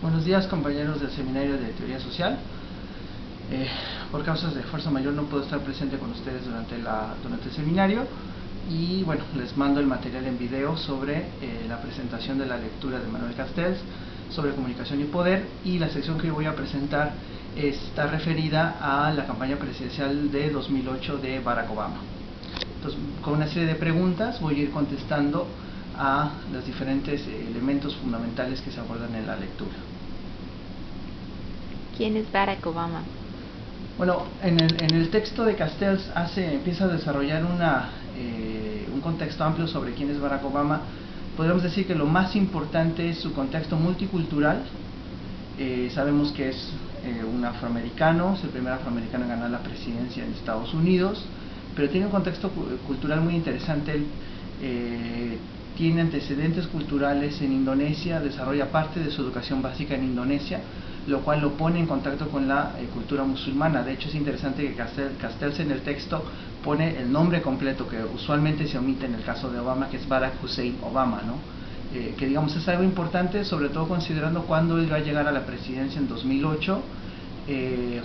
Buenos días, compañeros del Seminario de Teoría Social. Por causas de fuerza mayor no puedo estar presente con ustedes durante el seminario y bueno, les mando el material en video sobre la presentación de la lectura de Manuel Castells sobre comunicación y poder, y la sección que yo voy a presentar está referida a la campaña presidencial de 2008 de Barack Obama. Entonces, con una serie de preguntas voy a ir contestando a los diferentes elementos fundamentales que se abordan en la lectura. ¿Quién es Barack Obama? Bueno, en el texto de Castells empieza a desarrollar un contexto amplio sobre quién es Barack Obama. Podríamos decir que lo más importante es su contexto multicultural. Sabemos que es un afroamericano, es el primer afroamericano en ganar la presidencia en Estados Unidos, pero tiene un contexto cultural muy interesante. Él tiene antecedentes culturales en Indonesia, desarrolla parte de su educación básica en Indonesia, lo cual lo pone en contacto con la cultura musulmana. De hecho, es interesante que Castells en el texto pone el nombre completo, que usualmente se omite en el caso de Obama, que es Barack Hussein Obama, ¿no? Que digamos es algo importante, sobre todo considerando cuando él va a llegar a la presidencia en 2008,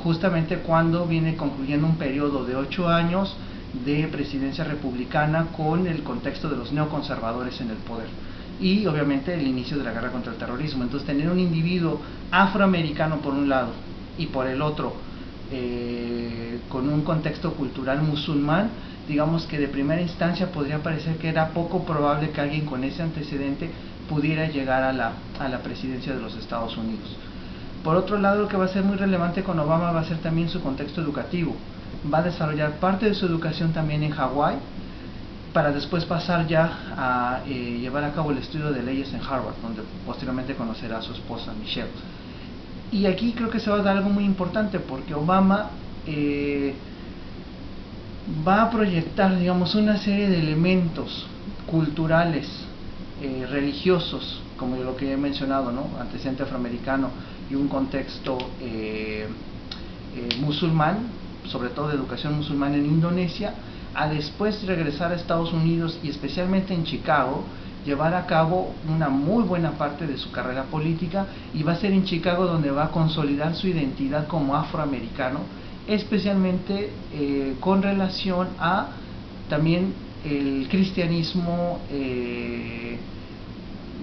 justamente cuando viene concluyendo un periodo de 8 años de presidencia republicana con el contexto de los neoconservadores en el poder y obviamente el inicio de la guerra contra el terrorismo. Entonces, tener un individuo afroamericano por un lado y por el otro con un contexto cultural musulmán, digamos que de primera instancia podría parecer que era poco probable que alguien con ese antecedente pudiera llegar a la presidencia de los Estados Unidos. Por otro lado, lo que va a ser muy relevante con Obama va a ser también su contexto educativo. Va a desarrollar parte de su educación también en Hawái, para después pasar ya a llevar a cabo el estudio de leyes en Harvard, donde posteriormente conocerá a su esposa Michelle. Y aquí creo que se va a dar algo muy importante, porque Obama va a proyectar, digamos, una serie de elementos culturales, religiosos, como lo que he mencionado, ¿no? Antecedente afroamericano y un contexto musulmán, sobre todo de educación musulmana en Indonesia, a después regresar a Estados Unidos y especialmente en Chicago, llevar a cabo una muy buena parte de su carrera política, y va a ser en Chicago donde va a consolidar su identidad como afroamericano, especialmente con relación a también el cristianismo,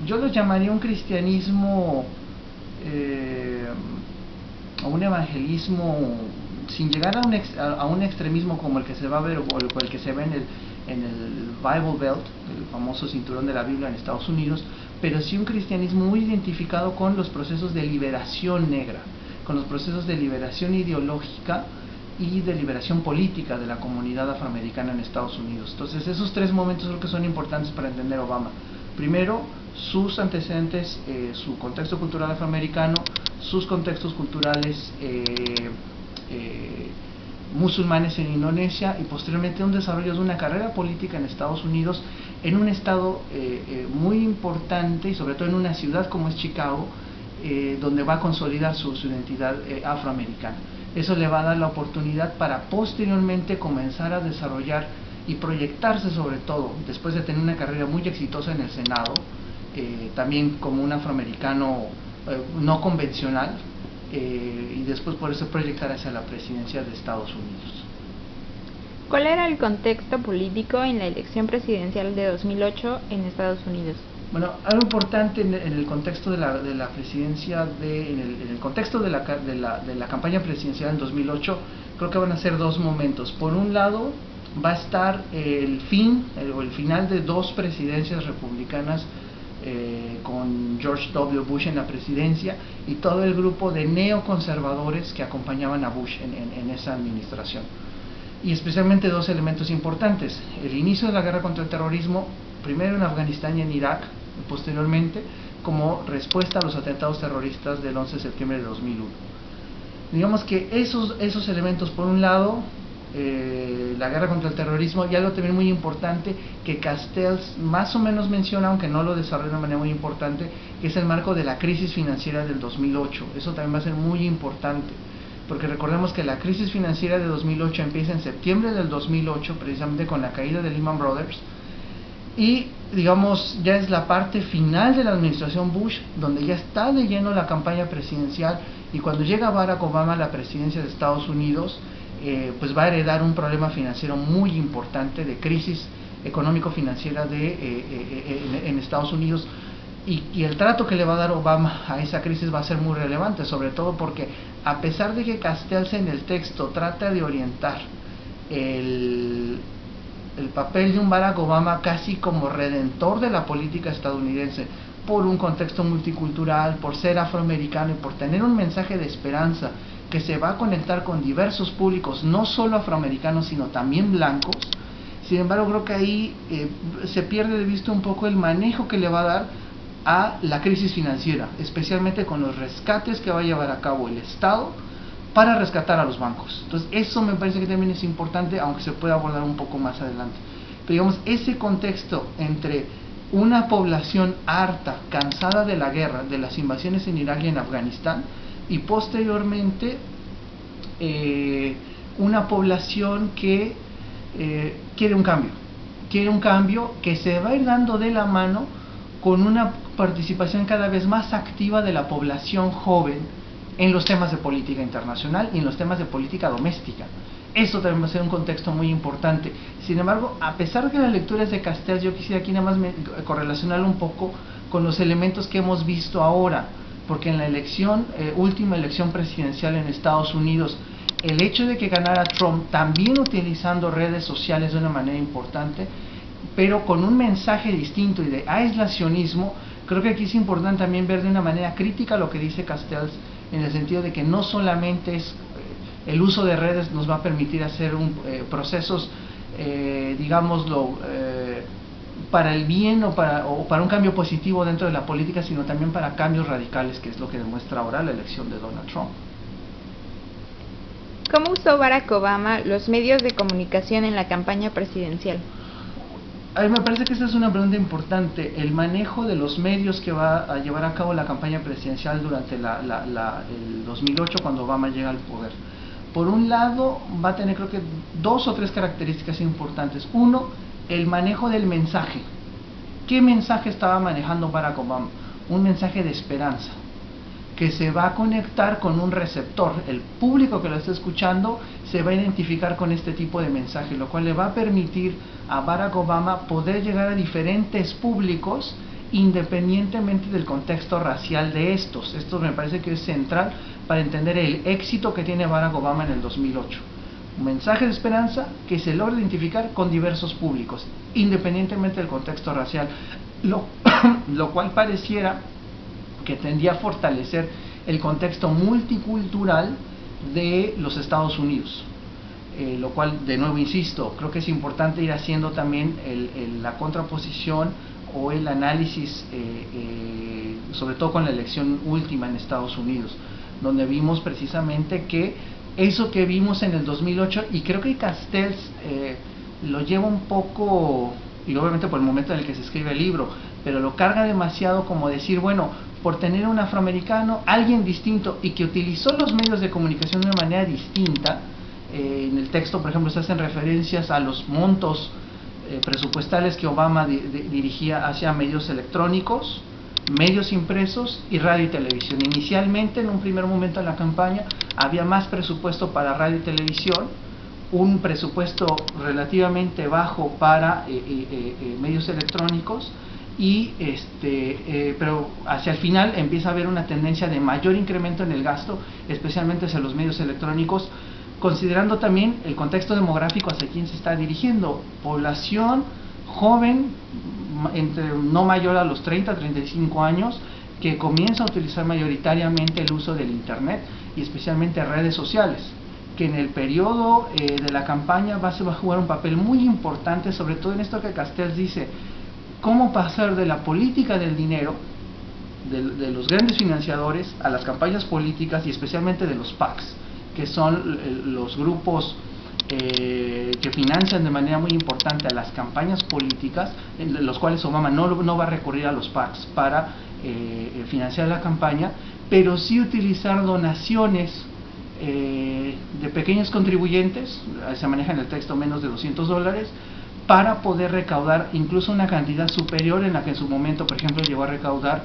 yo lo llamaría un cristianismo o un evangelismo sin llegar a un extremismo como el que se va a ver o el que se ve en el Bible Belt, el famoso cinturón de la Biblia en Estados Unidos, pero sí un cristianismo muy identificado con los procesos de liberación negra, con los procesos de liberación ideológica y de liberación política de la comunidad afroamericana en Estados Unidos. Entonces, esos tres momentos creo que son importantes para entender Obama. Primero, sus antecedentes, su contexto cultural afroamericano, sus contextos culturales musulmanes en Indonesia, y posteriormente un desarrollo de una carrera política en Estados Unidos, en un estado muy importante y sobre todo en una ciudad como es Chicago, donde va a consolidar su identidad afroamericana. Eso le va a dar la oportunidad para posteriormente comenzar a desarrollar y proyectarse, sobre todo después de tener una carrera muy exitosa en el Senado, también como un afroamericano no convencional, y después por eso proyectar hacia la presidencia de Estados Unidos. ¿Cuál era el contexto político en la elección presidencial de 2008 en Estados Unidos? Bueno, algo importante en el contexto de la presidencia, en el contexto de la campaña presidencial en 2008, creo que van a ser dos momentos. Por un lado, va a estar el final de dos presidencias republicanas, con George W. Bush en la presidencia y todo el grupo de neoconservadores que acompañaban a Bush en esa administración. Y especialmente dos elementos importantes: el inicio de la guerra contra el terrorismo, primero en Afganistán y en Irak, y posteriormente como respuesta a los atentados terroristas del 11 de septiembre de 2001. Digamos que esos elementos, por un lado, la guerra contra el terrorismo, y algo también muy importante que Castells más o menos menciona, aunque no lo desarrolla de una manera muy importante, que es el marco de la crisis financiera del 2008. Eso también va a ser muy importante, porque recordemos que la crisis financiera de 2008 empieza en septiembre del 2008, precisamente con la caída de Lehman Brothers, Y digamos, ya es la parte final de la administración Bush, donde ya está de lleno la campaña presidencial, y cuando llega Barack Obama a la presidencia de Estados Unidos, pues va a heredar un problema financiero muy importante, de crisis económico-financiera en Estados Unidos, y el trato que le va a dar Obama a esa crisis va a ser muy relevante, sobre todo porque, a pesar de que Castells en el texto trata de orientar el papel de un Barack Obama casi como redentor de la política estadounidense, por un contexto multicultural, por ser afroamericano y por tener un mensaje de esperanza que se va a conectar con diversos públicos, no solo afroamericanos sino también blancos. Sin embargo, creo que ahí se pierde de vista un poco el manejo que le va a dar a la crisis financiera, especialmente con los rescates que va a llevar a cabo el Estado para rescatar a los bancos. Entonces eso me parece que también es importante, aunque se pueda abordar un poco más adelante. Pero digamos, ese contexto entre una población harta, cansada de la guerra, de las invasiones en Irak y en Afganistán, y posteriormente una población que quiere un cambio que se va a ir dando de la mano con una participación cada vez más activa de la población joven en los temas de política internacional y en los temas de política doméstica. Eso también va a ser un contexto muy importante. Sin embargo, a pesar de que la lectura es de Castells, yo quisiera aquí nada más correlacionarlo un poco con los elementos que hemos visto ahora, porque en la última elección presidencial en Estados Unidos, el hecho de que ganara Trump, también utilizando redes sociales de una manera importante, pero con un mensaje distinto y de aislacionismo, creo que aquí es importante también ver de una manera crítica lo que dice Castells, en el sentido de que no solamente es el uso de redes nos va a permitir hacer procesos, digámoslo, para el bien o para un cambio positivo dentro de la política, sino también para cambios radicales, que es lo que demuestra ahora la elección de Donald Trump. ¿Cómo usó Barack Obama los medios de comunicación en la campaña presidencial? A mí me parece que esa es una pregunta importante, el manejo de los medios que va a llevar a cabo la campaña presidencial durante el 2008, cuando Obama llega al poder. Por un lado, va a tener creo que 2 o 3 características importantes. Uno, el manejo del mensaje. ¿Qué mensaje estaba manejando Barack Obama? Un mensaje de esperanza, que se va a conectar con un receptor. El público que lo está escuchando se va a identificar con este tipo de mensaje, lo cual le va a permitir a Barack Obama poder llegar a diferentes públicos independientemente del contexto racial de estos. Esto me parece que es central para entender el éxito que tiene Barack Obama en el 2008. Un mensaje de esperanza que se logra identificar con diversos públicos, independientemente del contexto racial, lo cual pareciera que tendría a fortalecer el contexto multicultural de los Estados Unidos. Lo cual, de nuevo insisto, creo que es importante ir haciendo también la contraposición o el análisis, sobre todo con la elección última en Estados Unidos, donde vimos precisamente que eso que vimos en el 2008, y creo que Castells lo lleva un poco, y obviamente por el momento en el que se escribe el libro, pero lo carga demasiado como decir, bueno, por tener un afroamericano, alguien distinto, y que utilizó los medios de comunicación de una manera distinta. En el texto, por ejemplo, se hacen referencias a los montos presupuestales que Obama dirigía hacia medios electrónicos, medios impresos y radio y televisión. Inicialmente, en un primer momento de la campaña, había más presupuesto para radio y televisión, un presupuesto relativamente bajo para medios electrónicos, pero hacia el final empieza a haber una tendencia de mayor incremento en el gasto, especialmente hacia los medios electrónicos, considerando también el contexto demográfico hacia quien se está dirigiendo, población joven, no mayor a los 30-35 años, que comienza a utilizar mayoritariamente el uso del internet y especialmente redes sociales, que en el periodo de la campaña va a jugar un papel muy importante, sobre todo en esto que Castells dice, cómo pasar de la política del dinero, de los grandes financiadores, a las campañas políticas y especialmente de los PACs, que son los grupos que financian de manera muy importante a las campañas políticas, en los cuales Obama no va a recurrir a los PACs para financiar la campaña, pero sí utilizar donaciones de pequeños contribuyentes, se maneja en el texto menos de $200, para poder recaudar incluso una cantidad superior en la que en su momento, por ejemplo, llegó a recaudar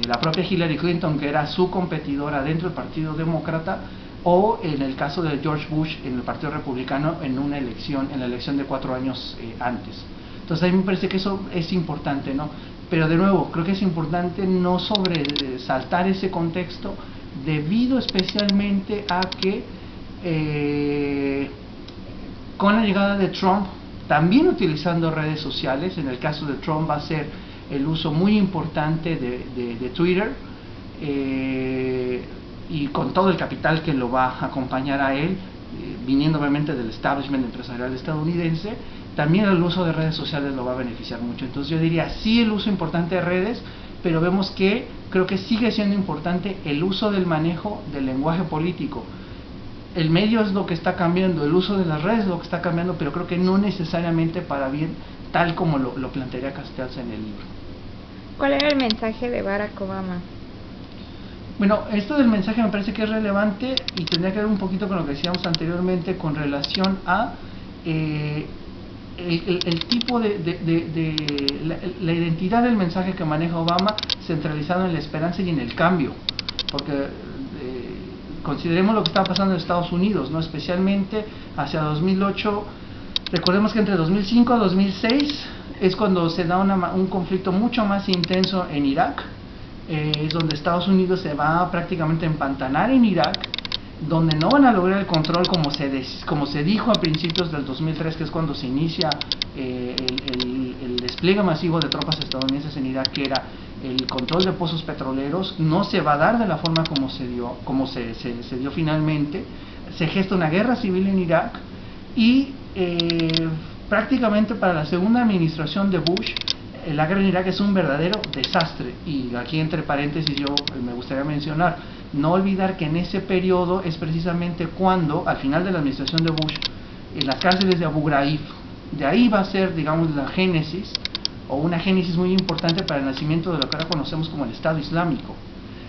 la propia Hillary Clinton, que era su competidora dentro del Partido Demócrata, o en el caso de George Bush en el Partido Republicano en la elección de 4 años antes. Entonces a mí me parece que eso es importante, ¿no? Pero de nuevo, creo que es importante no sobresaltar ese contexto, debido especialmente a que con la llegada de Trump, también utilizando redes sociales, en el caso de Trump va a ser el uso muy importante de Twitter, y con todo el capital que lo va a acompañar a él, viniendo obviamente del establishment empresarial estadounidense, también el uso de redes sociales lo va a beneficiar mucho. Entonces yo diría, sí, el uso importante de redes, pero vemos que creo que sigue siendo importante el uso del manejo del lenguaje político. El medio es lo que está cambiando, el uso de las redes es lo que está cambiando, pero creo que no necesariamente para bien, tal como lo plantearía Castells en el libro. ¿Cuál era el mensaje de Barack Obama? Bueno, esto del mensaje me parece que es relevante y tendría que ver un poquito con lo que decíamos anteriormente con relación a el tipo la identidad del mensaje que maneja Obama, centralizado en la esperanza y en el cambio, porque consideremos lo que está pasando en Estados Unidos, ¿no? Especialmente hacia 2008. Recordemos que entre 2005 y 2006 es cuando se da un conflicto mucho más intenso en Irak. Es donde Estados Unidos se va prácticamente a empantanar en Irak, donde no van a lograr el control como se dijo a principios del 2003, que es cuando se inicia el despliegue masivo de tropas estadounidenses en Irak, que era el control de pozos petroleros. No se va a dar de la forma como se dio finalmente. Se gesta una guerra civil en Irak y prácticamente para la segunda administración de Bush, la guerra en Irak es un verdadero desastre. Y aquí entre paréntesis yo me gustaría mencionar, no olvidar que en ese periodo es precisamente cuando, al final de la administración de Bush, en las cárceles de Abu Ghraib, de ahí va a ser, digamos, la génesis, o una génesis muy importante para el nacimiento de lo que ahora conocemos como el Estado Islámico.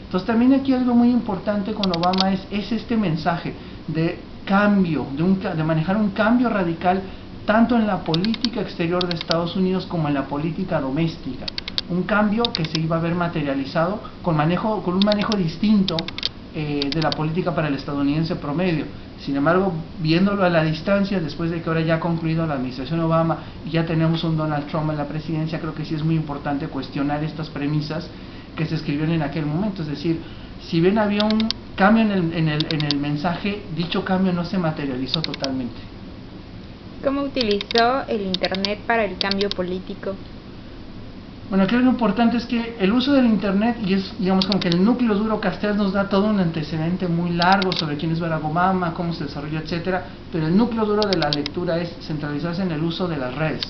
Entonces también aquí algo muy importante con Obama es este mensaje de cambio, de manejar un cambio radical, tanto en la política exterior de Estados Unidos como en la política doméstica. Un cambio que se iba a ver materializado con un manejo distinto de la política para el estadounidense promedio. Sin embargo, viéndolo a la distancia, después de que ahora ya ha concluido la administración Obama y ya tenemos un Donald Trump en la presidencia, creo que sí es muy importante cuestionar estas premisas que se escribieron en aquel momento. Es decir, si bien había un cambio en el mensaje, dicho cambio no se materializó totalmente. ¿Cómo utilizó el Internet para el cambio político? Bueno, creo que lo importante es que el uso del Internet, y es, digamos, como que el núcleo duro, Castells nos da todo un antecedente muy largo sobre quién es Barack Obama, cómo se desarrolló, etcétera, pero el núcleo duro de la lectura es centralizarse en el uso de las redes,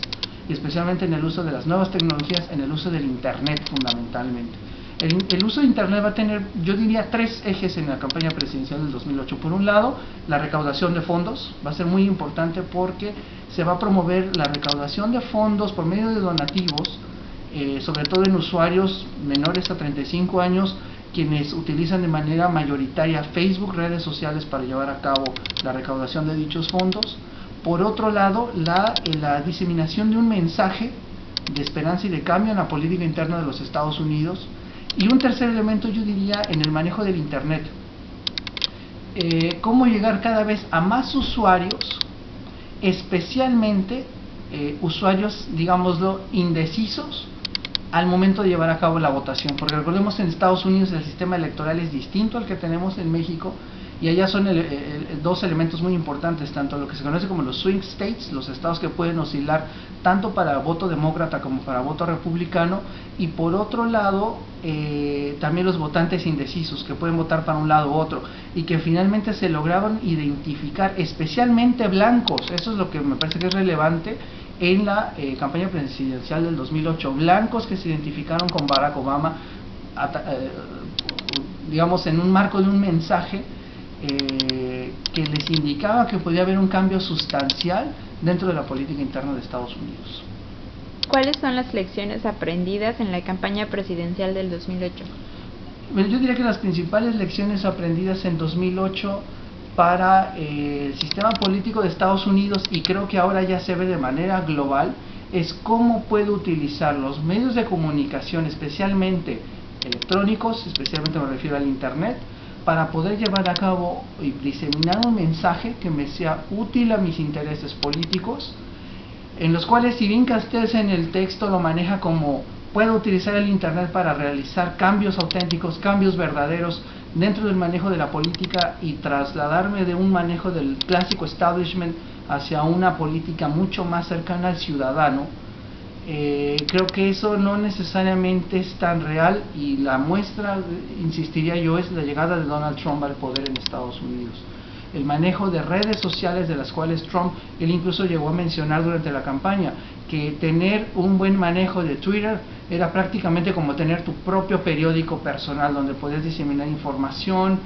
y especialmente en el uso de las nuevas tecnologías, en el uso del Internet fundamentalmente. El uso de Internet va a tener, yo diría, 3 ejes en la campaña presidencial del 2008. Por un lado, la recaudación de fondos va a ser muy importante porque se va a promover la recaudación de fondos por medio de donativos, sobre todo en usuarios menores a 35 años, quienes utilizan de manera mayoritaria Facebook, redes sociales, para llevar a cabo la recaudación de dichos fondos. Por otro lado, la diseminación de un mensaje de esperanza y de cambio en la política interna de los Estados Unidos. Y un tercer elemento, yo diría, en el manejo del Internet. Cómo llegar cada vez a más usuarios, especialmente usuarios, digámoslo, indecisos al momento de llevar a cabo la votación. Porque recordemos, en Estados Unidos el sistema electoral es distinto al que tenemos en México, y allá son dos elementos muy importantes, tanto lo que se conoce como los swing states, los estados que pueden oscilar tanto para voto demócrata como para voto republicano, y por otro lado también los votantes indecisos, que pueden votar para un lado u otro, y que finalmente se lograron identificar, especialmente blancos. Eso es lo que me parece que es relevante en la campaña presidencial del 2008, blancos que se identificaron con Barack Obama, digamos, en un marco de un mensaje que les indicaba que podía haber un cambio sustancial dentro de la política interna de Estados Unidos. ¿Cuáles son las lecciones aprendidas en la campaña presidencial del 2008? Bueno, yo diría que las principales lecciones aprendidas en 2008 para el sistema político de Estados Unidos, y creo que ahora ya se ve de manera global, es cómo puede utilizar los medios de comunicación, especialmente electrónicos, especialmente me refiero al internet, para poder llevar a cabo y diseminar un mensaje que me sea útil a mis intereses políticos, en los cuales, si bien Castells en el texto lo maneja como puedo utilizar el internet para realizar cambios auténticos, cambios verdaderos dentro del manejo de la política y trasladarme de un manejo del clásico establishment hacia una política mucho más cercana al ciudadano, creo que eso no necesariamente es tan real, y la muestra, insistiría yo, es la llegada de Donald Trump al poder en Estados Unidos. El manejo de redes sociales, de las cuales Trump, él incluso llegó a mencionar durante la campaña, que tener un buen manejo de Twitter era prácticamente como tener tu propio periódico personal, donde podías diseminar información,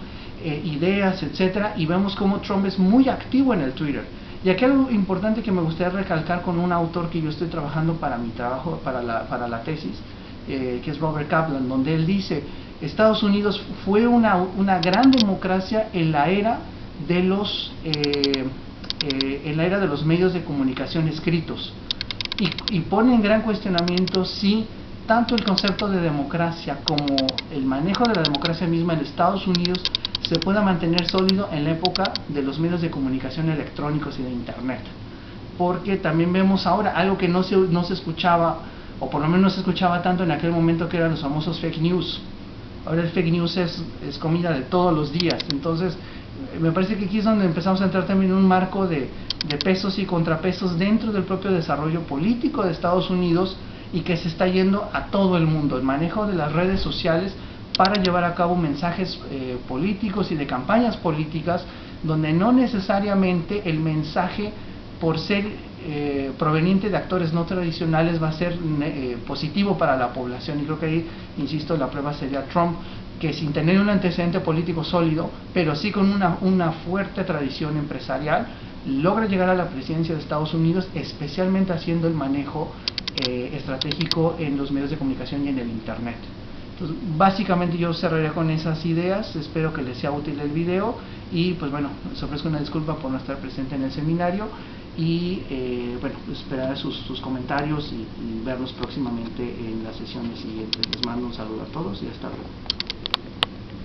ideas, etcétera, y vemos cómo Trump es muy activo en el Twitter. Y aquí algo importante que me gustaría recalcar con un autor que yo estoy trabajando para mi trabajo, para la tesis, que es Robert Kaplan, donde él dice, Estados Unidos fue una gran democracia en la era de los medios de comunicación escritos, y pone en gran cuestionamiento si tanto el concepto de democracia como el manejo de la democracia misma en Estados Unidos se pueda mantener sólido en la época de los medios de comunicación electrónicos y de internet, porque también vemos ahora algo que no se escuchaba, o por lo menos no se escuchaba tanto en aquel momento, que eran los famosos fake news. Ahora el fake news es comida de todos los días. Entonces me parece que aquí es donde empezamos a entrar también en un marco de pesos y contrapesos dentro del propio desarrollo político de Estados Unidos, y que se está yendo a todo el mundo, el manejo de las redes sociales para llevar a cabo mensajes políticos y de campañas políticas, donde no necesariamente el mensaje, por ser proveniente de actores no tradicionales, va a ser positivo para la población. Y creo que ahí, insisto, la prueba sería Trump, que sin tener un antecedente político sólido, pero sí con una fuerte tradición empresarial, logra llegar a la presidencia de Estados Unidos, especialmente haciendo el manejo estratégico en los medios de comunicación y en el internet. Entonces, básicamente yo cerraría con esas ideas. Espero que les sea útil el video, y pues bueno, les ofrezco una disculpa por no estar presente en el seminario, y bueno, esperar sus comentarios y verlos próximamente en las sesiones siguientes. Les mando un saludo a todos y hasta luego.